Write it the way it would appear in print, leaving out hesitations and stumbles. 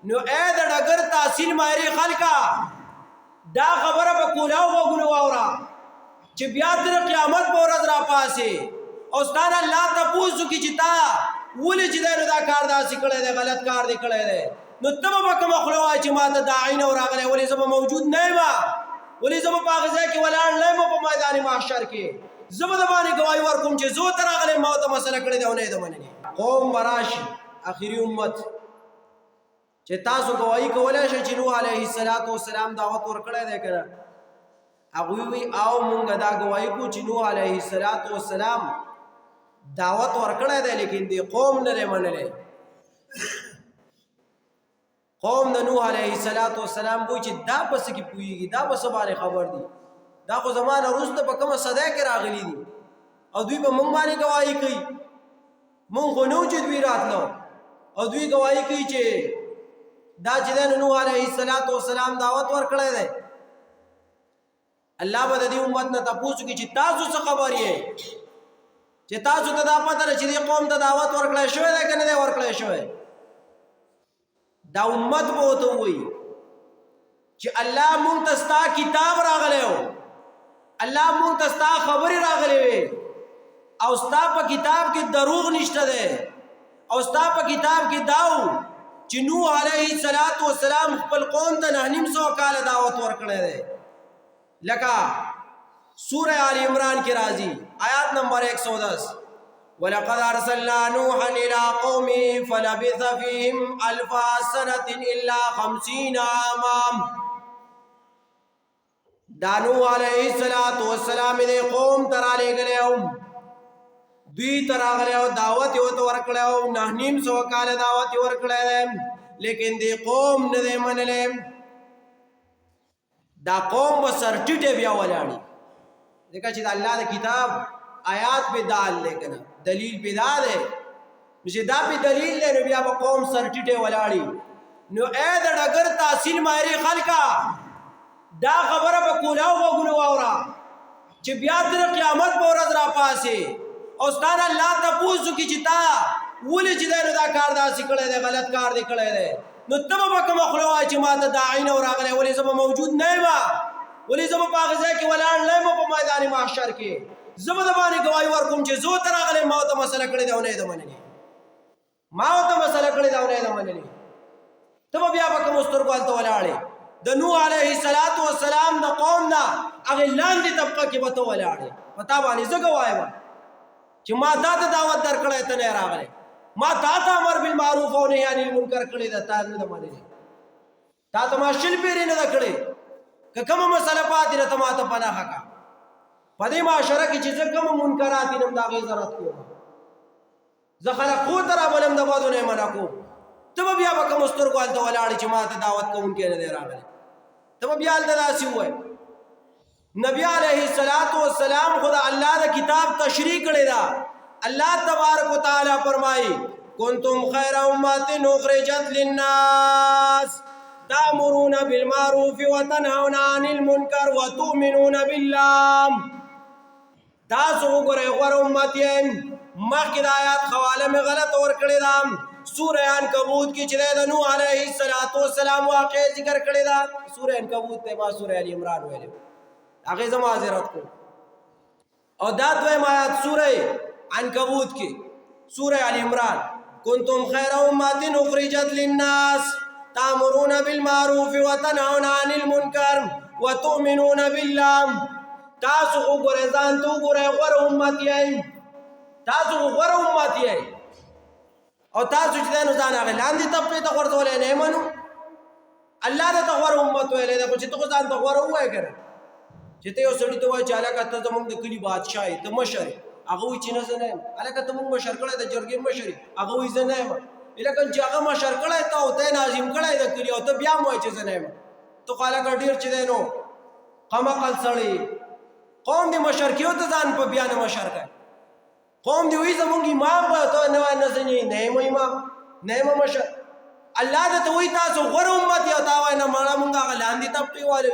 نو اے د ډګر تحصیل مایری خلکا دا خبره په کولاو وګونو واورا چې بیا تر قیامت په ورځ را پاسې او ستانه الله تاسو کی چتا ولې چې دا کار داسې کړی دی غلط کار دی کړی دی نو تم به کوم خلوا چې ماته دا عین او راغله ولې زما موجود نه ما ولې زما په غزا کې ولاړ نه مو په میدان محشر کې زما د باندې گواہی ورکوم چې زو تر غلې ما ته مسله کړی دی او نه ده منني قوم براشي اخیری امت چې تاسو گواہی کولای شئ چې نوح علیه السلام دعوت ورکړی دی کنه هغه وی او مونږ دا گواہی کو چې نوح علیه السلام دعوت ورکړی دی لیکن دی قوم نه منلې قوم د نوح علیه السلام وی چې دا پس کې پویږي دا پس باندې خبر دي دا خو زمانه وروسته په کومه صدا کې راغلي دي او دوی په مونږ باندې گواہی کوي مونږ خو نو چې دوی راتلو او دوی گواہی کوي چې دا چې نوح علیه السلام دعوت ورکړی دی الله به د دې امت نه تاسو کې چې تاسو څه خبر یې چې تاسو ته دا پته ده چې دې قوم ته دعوت ورکړی شوی دی که نه دی ورکړی شوی دا امت به ورته ووایي چې الله مونږ ته ستا کتاب راغلی و الله مونږ ته ستا خبرې راغلی وې او ستا په کتاب کې دروغ نشته دی او ستا په کتاب کې دا و چې نوح علیه السلام خپل قوم ته 950 کاله دعوت ورکړی دی لکه سورہ آل عمران کی راضی آیات نمبر 110 وَلَقَدْ أَرْسَلْنَا نُوحًا إِلَىٰ قَوْمِهِ فَلَبِثَ فِيهِمْ أَلْفَ سَنَةٍ إِلَّا 50 عَامًا دا نوح علیہ السلام دے قوم ترالے گلے دوی تراغلے دعوت یو ورکڑے 950 کال دعوت ورکڑے لیکن دے قوم ندے منلے دا قوم بسر ٹیٹے بیا ولاڑی دیکھا چیز اللہ دا کتاب آیات پہ دال لے کنا دلیل پہ دا دے مجھے دا پہ دلیل لے نو بیا با قوم سر ٹیٹے ولاڑی نو اے دا ڈگر تحصیل مایری خلقا دا خبره په کولاو وګونو واورا چې بیا تر قیامت په ورځ را پاسې او ستانه الله تاسو کی چتا ولې چې دا کار داسې کړی دی غلط کار دی کړی دی نو تم به کوم خلوا چې ماته دا عین او راغله ولې زما موجود نه ما ولې زما په غزا کې ولاړ نه مو په میدان محشر کې زما د باندې گواہی ورکوم چې زو تر غلې ما ته مسله کړی دی او نه ده منني ما ته مسله کړی دی او نه ده منني تم بیا به کوم سترګوال ته ولاړې د نوح علیه السلام د قوم نه هغه لاندې طبقه کې وته ولاړې پتا باندې زه گوایم چې ما دا دعوت درکړې ته نه راغله ما تا ته امر بالمعروف او نهی عن المنکر کړی دا تا نه باندې تا ته ما شل پیری نه کړی که کومه مسله پاتې نه ته ما ته پناه حقا پدې معاشره کې چې کوم منکرات نم دا غي ضرورت کوي زه خلق خو تر بلم د بادو نه منا کو تب بیا به کوم سترګوال ته ولاړ چې ما ته دعوت کوونکې نه راغله تب بیا داسې وای نبی علیہ السلام خدا اللہ دا کتاب تشریح کړی دا اللہ تبارک و تعالی فرمائی کنتم خیر امت اخرجت للناس تأمرون بالمعروف وتنهون عن المنکر وتؤمنون بالله تاسو وګورئ غوره امت یې مخکې د آیات حواله مې غلط ورکړې ده سورہ عنکبوت کی چې د نوح علیہ السلام واقع ذکر کړی دا سورہ عنکبوت ته ما سورہ ال عمران ویلو هغه زما حضرت کو او دا دویم آیات سورہ عنکبوت کی سورہ ال عمران کنتم خیر امت اخرجت للناس تأمرون بالمعروف وتنهون عن المنکر وتؤمنون بالله تاسو وګورئ ځان ته وګورئ غوره امت یې تاسو غوره امت یې او تاسو چې نو ځان هغه لاندې طبقه ته ورته نه منو الله دې ته غوړ امت ویلې دا چې ته ځان ته غوړ وای کړه چې ته یو سړی ته وای چې علاقه ته زموږ د کلی بادشاہي ته مشر هغه وی چې نه زنه علاقه ته موږ مشر کړه د جرګې مشر هغه وی زنه علاقه چې هغه مشر کړه ته او ته ناظم کړه د کلی او ته بیا مو چې زنه ته علاقه ډیر چې نو قمقل سړی قوم دې مشر کیو ته ځان په بیان مشر کړه قوم دی وی زمونږ امام به ته نه نسنی نه مو امام نه مو مشر الله دې ته وی تاسو غره امت یا تا وای نه مړه مونږه لاندې طبقه والے